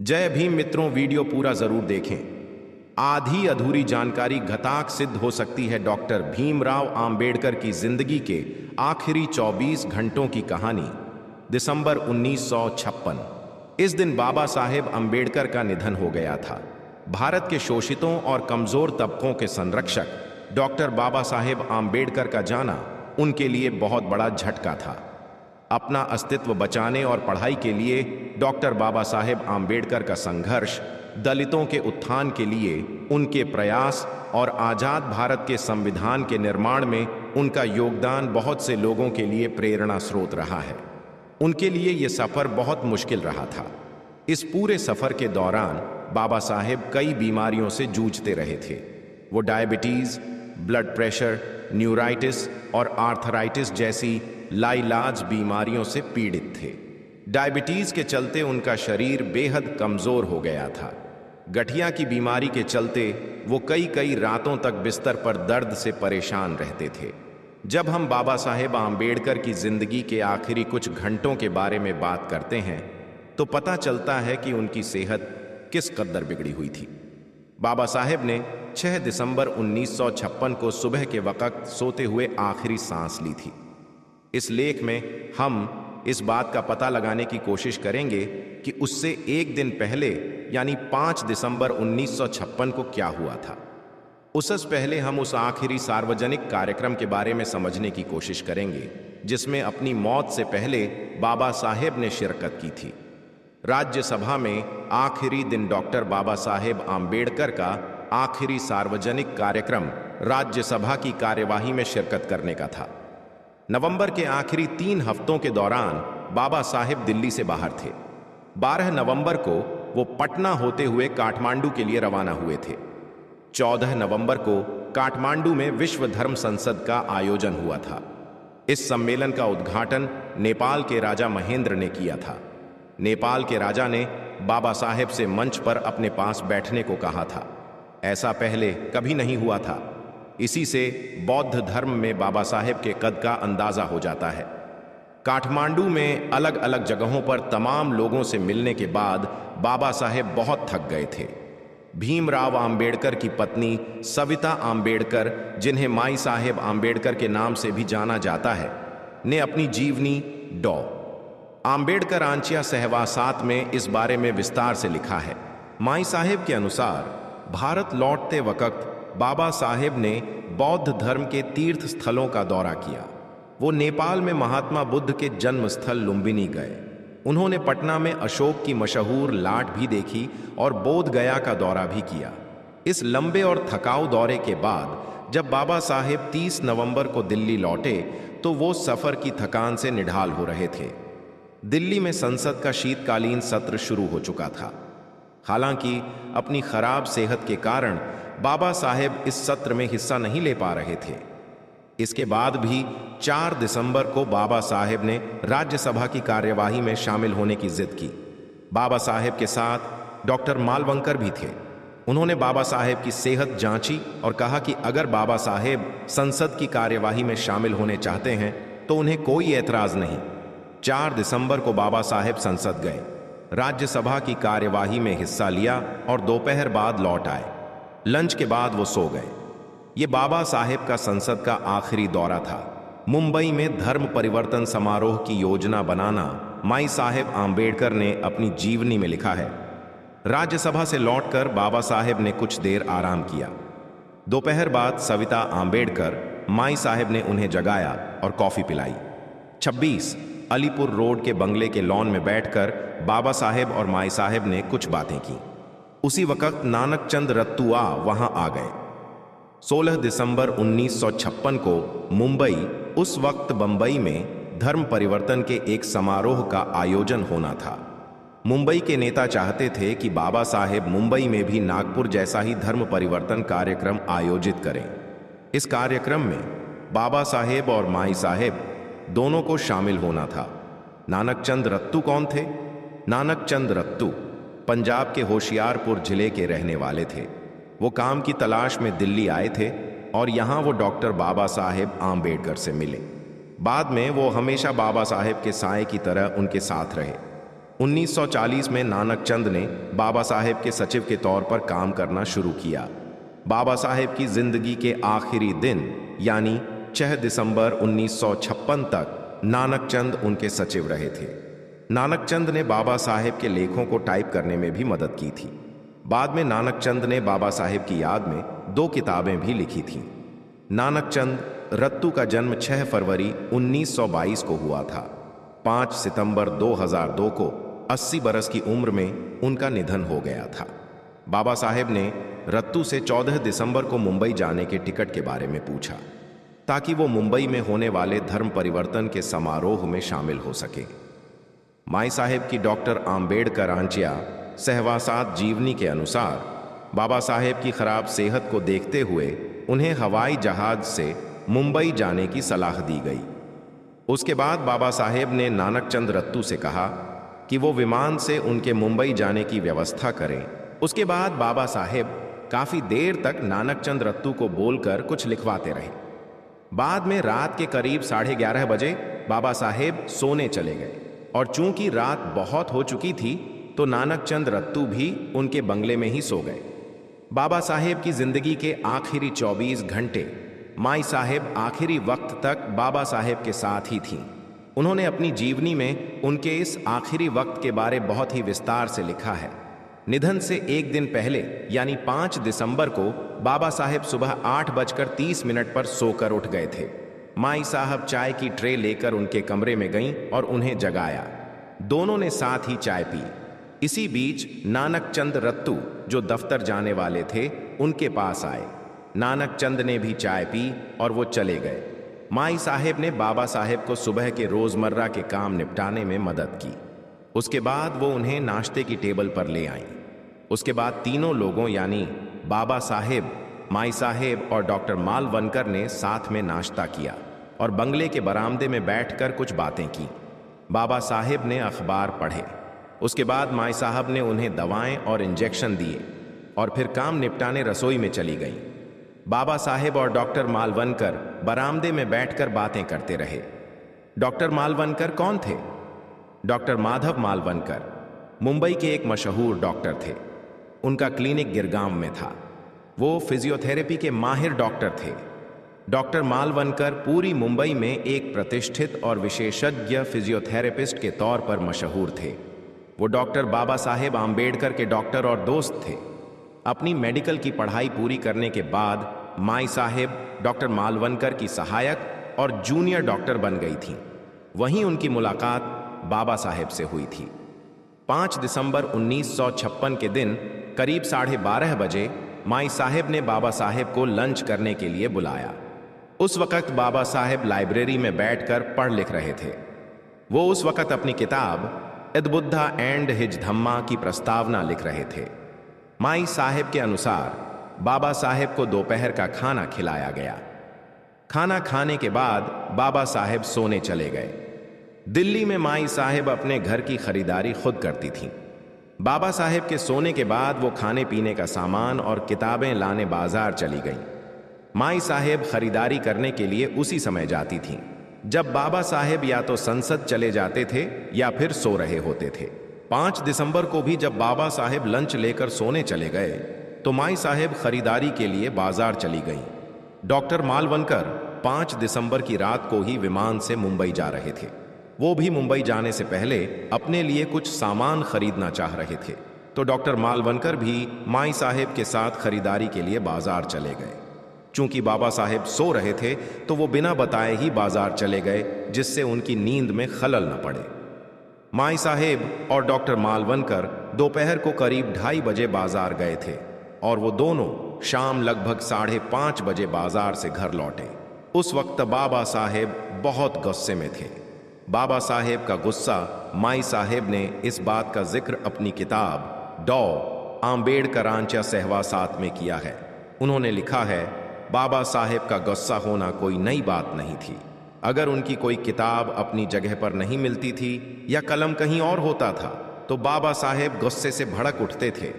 जय भीम मित्रों, वीडियो पूरा जरूर देखें। आधी अधूरी जानकारी घातक सिद्ध हो सकती है। डॉक्टर भीमराव अंबेडकर की जिंदगी के आखिरी 24 घंटों की कहानी। दिसंबर 1956। इस दिन बाबा साहेब अंबेडकर का निधन हो गया था। भारत के शोषितों और कमजोर तबकों के संरक्षक डॉक्टर बाबा साहेब अंबेडकर का जाना उनके लिए बहुत बड़ा झटका था। अपना अस्तित्व बचाने और पढ़ाई के लिए डॉक्टर बाबा साहेब अंबेडकर का संघर्ष, दलितों के उत्थान के लिए उनके प्रयास और आजाद भारत के संविधान के निर्माण में उनका योगदान बहुत से लोगों के लिए प्रेरणा स्रोत रहा है। उनके लिए यह सफर बहुत मुश्किल रहा था। इस पूरे सफर के दौरान बाबा साहेब कई बीमारियों से जूझते रहे थे। वो डायबिटीज, ब्लड प्रेशर, न्यूराइटिस और आर्थराइटिस जैसी लाइलाज बीमारियों से पीड़ित थे। डायबिटीज के चलते उनका शरीर बेहद कमजोर हो गया था। गठिया की बीमारी के चलते वो कई रातों तक बिस्तर पर दर्द से परेशान रहते थे। जब हम बाबा साहेब अंबेडकर की जिंदगी के आखिरी कुछ घंटों के बारे में बात करते हैं तो पता चलता है कि उनकी सेहत किस कदर बिगड़ी हुई थी। बाबा साहेब ने 6 दिसंबर 1956 को सुबह के वक्त सोते हुए आखिरी सांस ली थी। इस लेख में हम इस बात का पता लगाने की कोशिश करेंगे कि उससे एक दिन पहले यानी 5 दिसंबर 1956 को क्या हुआ था। उससे पहले हम उस आखिरी सार्वजनिक कार्यक्रम के बारे में समझने की कोशिश करेंगे जिसमें अपनी मौत से पहले बाबा साहेब ने शिरकत की थी। राज्यसभा में आखिरी दिन डॉक्टर बाबा साहेब अंबेडकर का आखिरी सार्वजनिक कार्यक्रम राज्यसभा की कार्यवाही में शिरकत करने का था। नवंबर के आखिरी 3 हफ्तों के दौरान बाबा साहेब दिल्ली से बाहर थे। 12 नवंबर को वो पटना होते हुए काठमांडू के लिए रवाना हुए थे। 14 नवंबर को काठमांडू में विश्व धर्म संसद का आयोजन हुआ था। इस सम्मेलन का उद्घाटन नेपाल के राजा महेंद्र ने किया था। नेपाल के राजा ने बाबा साहेब से मंच पर अपने पास बैठने को कहा था। ऐसा पहले कभी नहीं हुआ था। इसी से बौद्ध धर्म में बाबा साहेब के कद का अंदाजा हो जाता है। काठमांडू में अलग अलग जगहों पर तमाम लोगों से मिलने के बाद बाबा साहेब बहुत थक गए थे। भीमराव अंबेडकर की पत्नी सविता अंबेडकर, जिन्हें माई साहेब अंबेडकर के नाम से भी जाना जाता है, ने अपनी जीवनी डॉ. अंबेडकर आंचिया सहवासात में इस बारे में विस्तार से लिखा है। माई साहेब के अनुसार भारत लौटते वक्त बाबा साहेब ने बौद्ध धर्म के तीर्थ स्थलों का दौरा किया। वो नेपाल में महात्मा बुद्ध के जन्म स्थल लुम्बिनी गए। उन्होंने पटना में अशोक की मशहूर लाट भी देखी और बोध गया का दौरा भी किया। इस लंबे और थकाऊ दौरे के बाद जब बाबा साहेब 30 नवंबर को दिल्ली लौटे तो वो सफर की थकान से निढाल हो रहे थे। दिल्ली में संसद का शीतकालीन सत्र शुरू हो चुका था। हालांकि अपनी खराब सेहत के कारण बाबा साहेब इस सत्र में हिस्सा नहीं ले पा रहे थे। इसके बाद भी 4 दिसंबर को बाबा साहेब ने राज्यसभा की कार्यवाही में शामिल होने की जिद की। बाबा साहेब के साथ डॉक्टर मालवंकर भी थे। उन्होंने बाबा साहेब की सेहत जांची और कहा कि अगर बाबा साहेब संसद की कार्यवाही में शामिल होने चाहते हैं तो उन्हें कोई ऐतराज नहीं। 4 दिसंबर को बाबा साहेब संसद गए, राज्यसभा की कार्यवाही में हिस्सा लिया और दोपहर बाद लौट आए। लंच के बाद वो सो गए। ये बाबा साहेब का संसद का आखिरी दौरा था। मुंबई में धर्म परिवर्तन समारोह की योजना बनाना माई साहेब अंबेडकर ने अपनी जीवनी में लिखा है। राज्यसभा से लौटकर बाबा साहेब ने कुछ देर आराम किया। दोपहर बाद सविता अंबेडकर, माई साहेब ने उन्हें जगाया और कॉफी पिलाई। 26 अलीपुर रोड के बंगले के लॉन में बैठकर बाबा साहेब और माई साहेब ने कुछ बातें की। उसी वक्त नानक चंद रत्तुआ वहां आ गए। 16 दिसंबर 1956 को मुंबई, उस वक्त बंबई में धर्म परिवर्तन के एक समारोह का आयोजन होना था। मुंबई के नेता चाहते थे कि बाबा साहेब मुंबई में भी नागपुर जैसा ही धर्म परिवर्तन कार्यक्रम आयोजित करें। इस कार्यक्रम में बाबा साहेब और माई साहेब दोनों को शामिल होना था। नानक चंद रत्तू कौन थे? नानक चंद रत्तू पंजाब के होशियारपुर जिले के रहने वाले थे। वो काम की तलाश में दिल्ली आए थे और यहाँ वो डॉक्टर बाबा साहेब अंबेडकर से मिले। बाद में वो हमेशा बाबा साहेब के साए की तरह उनके साथ रहे। 1940 में नानक चंद ने बाबा साहेब के सचिव के तौर पर काम करना शुरू किया। बाबा साहेब की जिंदगी के आखिरी दिन यानी 6 दिसंबर 1956 तक नानक चंद उनके सचिव रहे थे। नानक चंद ने बाबा साहेब के लेखों को टाइप करने में भी मदद की थी। बाद में नानक चंद ने बाबा साहेब की याद में 2 किताबें भी लिखी थीं। नानक चंद रत्तू का जन्म 6 फरवरी 1922 को हुआ था। 5 सितंबर 2002 को 80 बरस की उम्र में उनका निधन हो गया था। बाबा साहेब ने रत्तू से 14 दिसंबर को मुंबई जाने के टिकट के बारे में पूछा ताकि वो मुंबई में होने वाले धर्म परिवर्तन के समारोह में शामिल हो सके। माई साहेब की डॉक्टर आम्बेडकर आंचिया सहवासात जीवनी के अनुसार बाबा साहेब की खराब सेहत को देखते हुए उन्हें हवाई जहाज से मुंबई जाने की सलाह दी गई। उसके बाद बाबा साहेब ने नानक चंद रत्तू से कहा कि वो विमान से उनके मुंबई जाने की व्यवस्था करें। उसके बाद बाबा साहेब काफी देर तक नानक चंद रत्तू को बोलकर कुछ लिखवाते रहे। बाद में रात के करीब 11:30 बजे बाबा साहेब सोने चले गए और चूंकि रात बहुत हो चुकी थी तो नानक चंद रत्तू भी उनके बंगले में ही सो गए। बाबा साहेब की जिंदगी के आखिरी 24 घंटे माई साहेब आखिरी वक्त तक बाबा साहेब के साथ ही थीं। उन्होंने अपनी जीवनी में उनके इस आखिरी वक्त के बारे बहुत ही विस्तार से लिखा है। निधन से एक दिन पहले यानी 5 दिसंबर को बाबा साहेब सुबह 8:30 पर सोकर उठ गए थे। माई साहब चाय की ट्रे लेकर उनके कमरे में गईं और उन्हें जगाया। दोनों ने साथ ही चाय पी। इसी बीच नानक चंद रत्तू जो दफ्तर जाने वाले थे उनके पास आए। नानक चंद ने भी चाय पी और वो चले गए। माई साहेब ने बाबा साहेब को सुबह के रोजमर्रा के काम निपटाने में मदद की। उसके बाद वो उन्हें नाश्ते की टेबल पर ले आईं। उसके बाद तीनों लोगों यानी बाबा साहेब, माई साहेब और डॉक्टर मालवनकर ने साथ में नाश्ता किया और बंगले के बरामदे में बैठकर कुछ बातें की। बाबा साहेब ने अखबार पढ़े। उसके बाद माई साहब ने उन्हें दवाएं और इंजेक्शन दिए और फिर काम निपटाने रसोई में चली गईं। बाबा साहेब और डॉक्टर मालवनकर बरामदे में बैठकर बातें करते रहे। डॉक्टर मालवनकर कौन थे? डॉक्टर माधव मालवनकर मुंबई के एक मशहूर डॉक्टर थे। उनका क्लिनिक गिरगांव में था। वो फिजियोथेरेपी के माहिर डॉक्टर थे। डॉक्टर मालवनकर पूरी मुंबई में एक प्रतिष्ठित और विशेषज्ञ फिजियोथेरेपिस्ट के तौर पर मशहूर थे। वो डॉक्टर बाबा साहेब आम्बेडकर के डॉक्टर और दोस्त थे। अपनी मेडिकल की पढ़ाई पूरी करने के बाद माई साहेब डॉक्टर मालवनकर की सहायक और जूनियर डॉक्टर बन गई थीं। वहीं उनकी मुलाकात बाबा साहेब से हुई थी। 5 दिसंबर 1956 के दिन करीब 12:30 बजे माई साहेब ने बाबा साहेब को लंच करने के लिए बुलाया। उस वक्त बाबा साहेब लाइब्रेरी में बैठकर पढ़ लिख रहे थे। वो उस वक्त अपनी किताब इद बुद्धा एंड हिज धम्मा की प्रस्तावना लिख रहे थे। माई साहेब के अनुसार बाबा साहेब को दोपहर का खाना खिलाया गया। खाना खाने के बाद बाबा साहेब सोने चले गए। दिल्ली में माई साहेब अपने घर की खरीदारी खुद करती थीं। बाबा साहेब के सोने के बाद वो खाने पीने का सामान और किताबें लाने बाजार चली गईं। माई साहेब खरीदारी करने के लिए उसी समय जाती थीं जब बाबा साहेब या तो संसद चले जाते थे या फिर सो रहे होते थे। 5 दिसंबर को भी जब बाबा साहेब लंच लेकर सोने चले गए तो माई साहेब खरीदारी के लिए बाजार चली गईं। डॉक्टर मालवनकर 5 दिसंबर की रात को ही विमान से मुंबई जा रहे थे। वो भी मुंबई जाने से पहले अपने लिए कुछ सामान खरीदना चाह रहे थे, तो डॉक्टर मालवनकर भी माई साहेब के साथ खरीदारी के लिए बाजार चले गए। चूंकि बाबा साहेब सो रहे थे तो वो बिना बताए ही बाजार चले गए, जिससे उनकी नींद में खलल न पड़े। माई साहेब और डॉक्टर मालवनकर दोपहर को करीब 2:30 बजे बाजार गए थे और वो दोनों शाम लगभग 5:30 बजे बाजार से घर लौटे। उस वक्त बाबा साहेब बहुत गुस्से में थे। बाबा साहेब का गुस्सा माई साहेब ने इस बात का जिक्र अपनी किताब डॉ आम्बेडकरांच्या सहवासात में किया है। उन्होंने लिखा है, बाबा साहेब का गुस्सा होना कोई नई बात नहीं थी। अगर उनकी कोई किताब अपनी जगह पर नहीं मिलती थी या कलम कहीं और होता था तो बाबा साहेब गुस्से से भड़क उठते थे।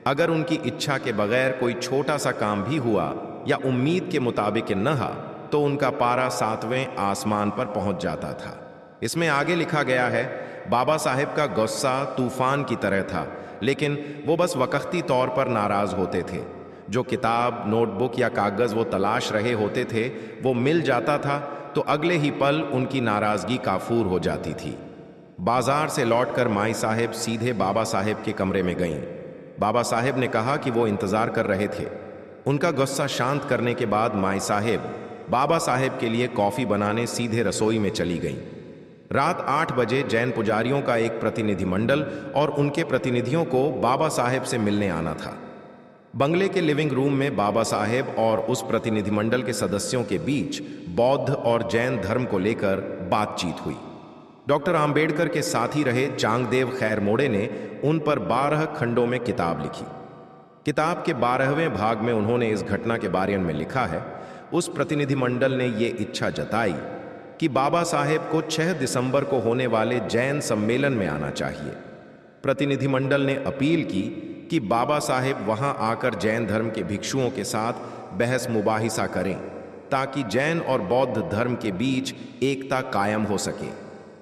अगर उनकी इच्छा के बगैर कोई छोटा सा काम भी हुआ या उम्मीद के मुताबिक न रहा तो उनका पारा 7वें आसमान पर पहुंच जाता था। इसमें आगे लिखा गया है, बाबा साहेब का गुस्सा तूफान की तरह था, लेकिन वो बस वक्ती तौर पर नाराज होते थे। जो किताब, नोटबुक या कागज वो तलाश रहे होते थे, वो मिल जाता था तो अगले ही पल उनकी नाराजगी काफूर हो जाती थी। बाजार से लौटकर माई साहेब सीधे बाबा साहेब के कमरे में गईं। बाबा साहेब ने कहा कि वो इंतजार कर रहे थे। उनका गुस्सा शांत करने के बाद माई साहेब बाबा साहेब के लिए कॉफी बनाने सीधे रसोई में चली गईं। रात 8 बजे जैन पुजारियों का एक प्रतिनिधिमंडल और उनके प्रतिनिधियों को बाबा साहेब से मिलने आना था। बंगले के लिविंग रूम में बाबा साहेब और उस प्रतिनिधिमंडल के सदस्यों के बीच बौद्ध और जैन धर्म को लेकर बातचीत हुई। डॉक्टर आम्बेडकर के साथी रहे चांगदेव खैर मोड़े ने उन पर 12 खंडों में किताब लिखी। किताब के 12वें भाग में उन्होंने इस घटना के बारे में लिखा है। उस प्रतिनिधिमंडल ने ये इच्छा जताई कि बाबा साहेब को 6 दिसंबर को होने वाले जैन सम्मेलन में आना चाहिए। प्रतिनिधिमंडल ने अपील की कि बाबा साहेब वहां आकर जैन धर्म के भिक्षुओं के साथ बहस मुबाहिसा करें, ताकि जैन और बौद्ध धर्म के बीच एकता कायम हो सके।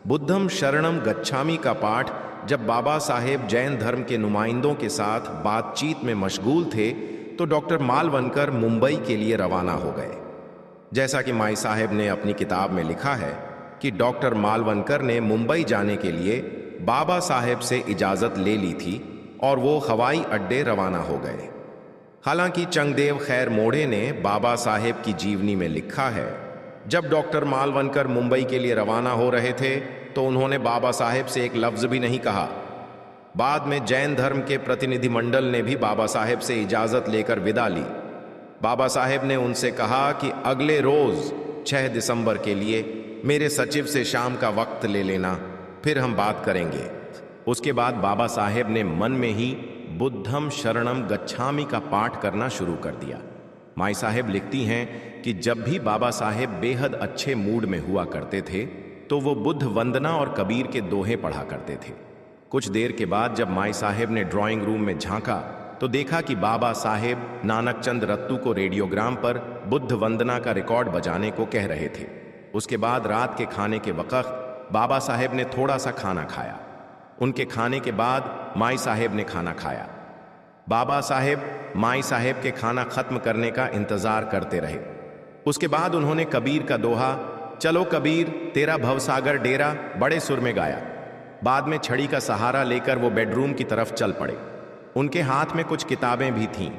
बुद्धम शरणम गच्छामि का पाठ जब बाबा साहेब जैन धर्म के नुमाइंदों के साथ बातचीत में मशगूल थे, तो डॉक्टर मालवनकर मुंबई के लिए रवाना हो गए। जैसा कि माई साहेब ने अपनी किताब में लिखा है कि डॉक्टर मालवनकर ने मुंबई जाने के लिए बाबा साहेब से इजाज़त ले ली थी और वो हवाई अड्डे रवाना हो गए। हालांकि चंगदेव खैर मोड़े ने बाबा साहेब की जीवनी में लिखा है, जब डॉक्टर मालवनकर मुंबई के लिए रवाना हो रहे थे तो उन्होंने बाबा साहेब से एक लफ्ज़ भी नहीं कहा। बाद में जैन धर्म के प्रतिनिधिमंडल ने भी बाबा साहेब से इजाज़त लेकर विदा ली। बाबा साहेब ने उनसे कहा कि अगले रोज़ 6 दिसंबर के लिए मेरे सचिव से शाम का वक्त ले लेना, फिर हम बात करेंगे। उसके बाद बाबा साहेब ने मन में ही बुद्धम शरणम गच्छामि का पाठ करना शुरू कर दिया। माई साहेब लिखती हैं कि जब भी बाबा साहेब बेहद अच्छे मूड में हुआ करते थे तो वो बुद्ध वंदना और कबीर के दोहे पढ़ा करते थे। कुछ देर के बाद जब माई साहेब ने ड्राइंग रूम में झांका तो देखा कि बाबा साहेब नानक चंद रत्तू को रेडियोग्राम पर बुद्ध वंदना का रिकॉर्ड बजाने को कह रहे थे। उसके बाद रात के खाने के वक्त बाबा साहेब ने थोड़ा सा खाना खाया। उनके खाने के बाद माई साहेब ने खाना खाया। बाबा साहेब माई साहेब के खाना खत्म करने का इंतजार करते रहे। उसके बाद उन्होंने कबीर का दोहा चलो कबीर तेरा भवसागर डेरा बड़े सुर में गाया। बाद में छड़ी का सहारा लेकर वो बेडरूम की तरफ चल पड़े। उनके हाथ में कुछ किताबें भी थीं।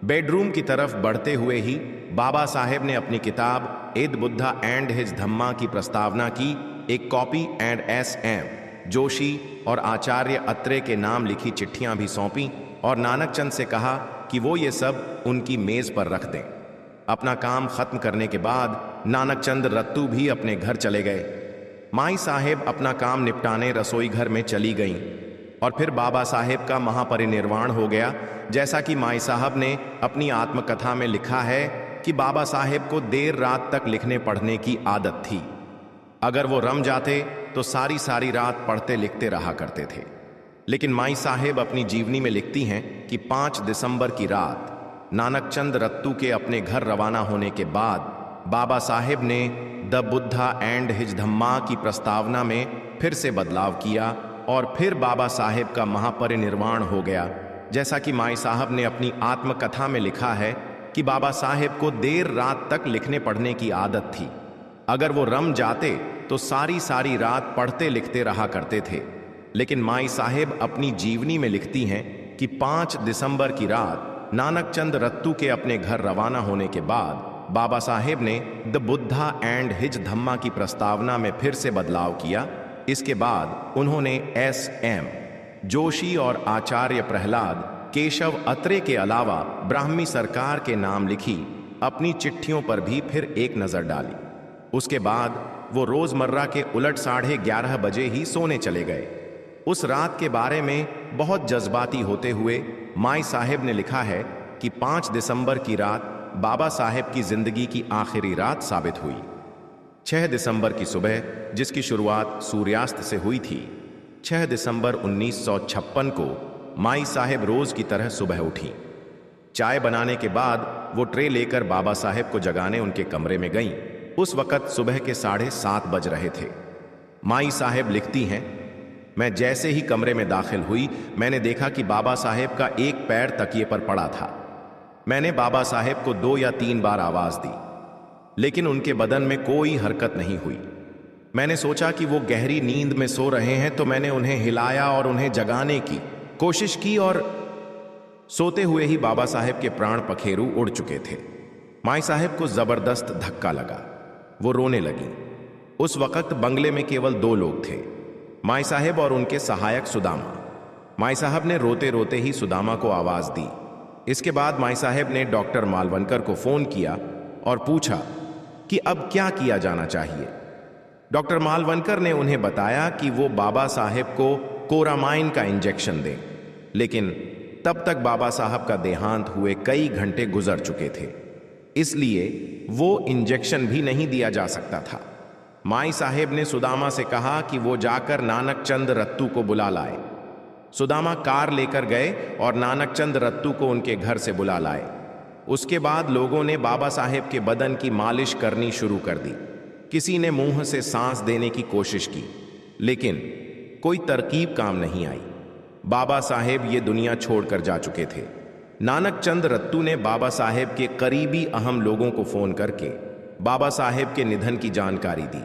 बेडरूम की तरफ बढ़ते हुए ही बाबा साहेब ने अपनी किताब एद बुद्धा एंड हिज धम्मा की प्रस्तावना की। एक कॉपी एंड S.M. जोशी और आचार्य अत्रे के नाम लिखी चिट्ठियां भी सौंपी और नानक चंद से कहा कि वो ये सब उनकी मेज पर रख दें। अपना काम खत्म करने के बाद नानक चंद रत्तू भी अपने घर चले गए। माई साहेब अपना काम निपटाने रसोई घर में चली गईं और फिर बाबा साहेब का महापरिनिर्वाण हो गया। जैसा कि माई साहब ने अपनी आत्मकथा में लिखा है कि बाबा साहेब को देर रात तक लिखने पढ़ने की आदत थी। अगर वो रम जाते तो सारी सारी रात पढ़ते लिखते रहा करते थे। लेकिन माई साहेब अपनी जीवनी में लिखती हैं कि 5 दिसंबर की रात नानक चंद रत्तू के अपने घर रवाना होने के बाद बाबा साहेब ने द बुद्धा एंड हिज धम्मा की प्रस्तावना में फिर से बदलाव किया और फिर बाबा साहेब का महापरिनिर्वाण हो गया। जैसा कि माई साहब ने अपनी आत्मकथा में लिखा है कि बाबा साहेब को देर रात तक लिखने पढ़ने की आदत थी। अगर वो रम जाते तो सारी सारी रात पढ़ते लिखते रहा करते थे। लेकिन माई साहेब अपनी जीवनी में लिखती हैं कि 5 दिसंबर की रात नानक चंद रत्तू के अपने घर रवाना होने के बाद बाबा साहेब ने द बुद्धा एंड हिज धम्मा की प्रस्तावना में फिर से बदलाव किया। इसके बाद उन्होंने S.M. जोशी और आचार्य प्रहलाद केशव अत्रे के अलावा ब्राह्मी सरकार के नाम लिखी अपनी चिट्ठियों पर भी फिर एक नजर डाली। उसके बाद वो रोजमर्रा के उलट 11:30 बजे ही सोने चले गए। उस रात के बारे में बहुत जज्बाती होते हुए माई साहेब ने लिखा है कि 5 दिसंबर की रात बाबा साहेब की जिंदगी की आखिरी रात साबित हुई। 6 दिसंबर की सुबह, जिसकी शुरुआत सूर्यास्त से हुई थी, 6 दिसंबर 1956 को माई साहेब रोज की तरह सुबह उठी। चाय बनाने के बाद वो ट्रे लेकर बाबा साहेब को जगाने उनके कमरे में गईं। उस वक़्त सुबह के 7:30 बज रहे थे। माई साहेब लिखती हैं, मैं जैसे ही कमरे में दाखिल हुई, मैंने देखा कि बाबा साहेब का एक पैर तकिए पर पड़ा था। मैंने बाबा साहेब को 2 या 3 बार आवाज दी, लेकिन उनके बदन में कोई हरकत नहीं हुई। मैंने सोचा कि वो गहरी नींद में सो रहे हैं, तो मैंने उन्हें हिलाया और उन्हें जगाने की कोशिश की, और सोते हुए ही बाबा साहेब के प्राण पखेरु उड़ चुके थे। माई साहेब को जबरदस्त धक्का लगा, वो रोने लगी। उस वक्त बंगले में केवल 2 लोग थे, माई साहेब और उनके सहायक सुदामा। माई साहब ने रोते रोते ही सुदामा को आवाज दी। इसके बाद माई साहेब ने डॉक्टर मालवनकर को फोन किया और पूछा कि अब क्या किया जाना चाहिए। डॉक्टर मालवनकर ने उन्हें बताया कि वो बाबा साहेब को कोरामाइन का इंजेक्शन दें, लेकिन तब तक बाबा साहब का देहांत हुए कई घंटे गुजर चुके थे, इसलिए वो इंजेक्शन भी नहीं दिया जा सकता था। माई साहेब ने सुदामा से कहा कि वो जाकर नानक चंद रत्तू को बुला लाए। सुदामा कार लेकर गए और नानक चंद रत्तू को उनके घर से बुला लाए। उसके बाद लोगों ने बाबा साहेब के बदन की मालिश करनी शुरू कर दी। किसी ने मुंह से सांस देने की कोशिश की, लेकिन कोई तरकीब काम नहीं आई। बाबा साहेब ये दुनिया छोड़कर जा चुके थे। नानक चंद रत्तू ने बाबा साहेब के करीबी अहम लोगों को फोन करके बाबा साहेब के निधन की जानकारी दी।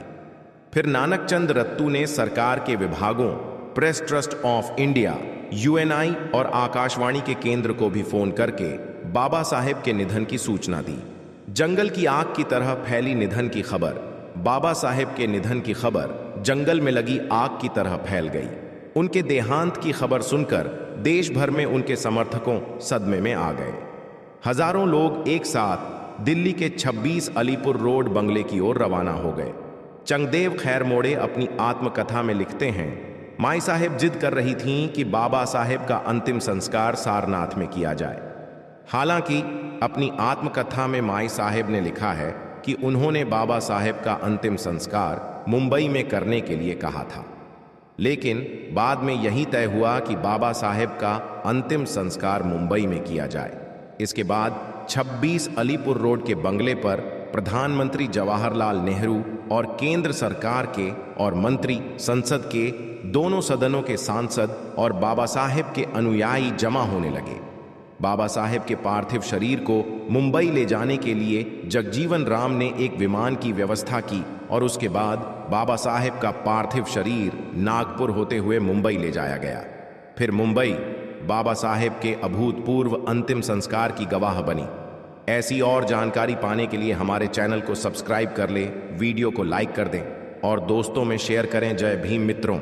फिर नानक चंद रत्तू ने सरकार के विभागों, press trust of India, Uni और आकाशवाणी के केंद्र को भी फोन करके बाबा साहेब के निधन की सूचना दी। जंगल की आग की तरह फैली निधन की खबर। बाबा साहेब के निधन की खबर जंगल में लगी आग की तरह फैल गई। उनके देहांत की खबर सुनकर देश भर में उनके समर्थकों सदमे में आ गए। हजारों लोग एक साथ दिल्ली के 26 अलीपुर रोड बंगले की ओर रवाना हो गए। चंगदेव खैर मोड़े अपनी आत्मकथा में लिखते हैं, माई साहेब जिद कर रही थीं कि बाबा साहेब का अंतिम संस्कार सारनाथ में किया जाए। हालांकि अपनी आत्मकथा में माई साहेब ने लिखा है कि उन्होंने बाबा साहेब का अंतिम संस्कार मुंबई में करने के लिए कहा था, लेकिन बाद में यही तय हुआ कि बाबा साहेब का अंतिम संस्कार मुंबई में किया जाए। इसके बाद 26 अलीपुर रोड के बंगले पर प्रधानमंत्री जवाहरलाल नेहरू और केंद्र सरकार के और मंत्री, संसद के दोनों सदनों के सांसद और बाबा साहेब के अनुयायी जमा होने लगे। बाबा साहेब के पार्थिव शरीर को मुंबई ले जाने के लिए जगजीवन राम ने एक विमान की व्यवस्था की और उसके बाद बाबा साहेब का पार्थिव शरीर नागपुर होते हुए मुंबई ले जाया गया। फिर मुंबई बाबा साहेब के अभूतपूर्व अंतिम संस्कार की गवाह बनी। ऐसी और जानकारी पाने के लिए हमारे चैनल को सब्सक्राइब कर ले, वीडियो को लाइक कर दें और दोस्तों में शेयर करें। जय भीम मित्रों।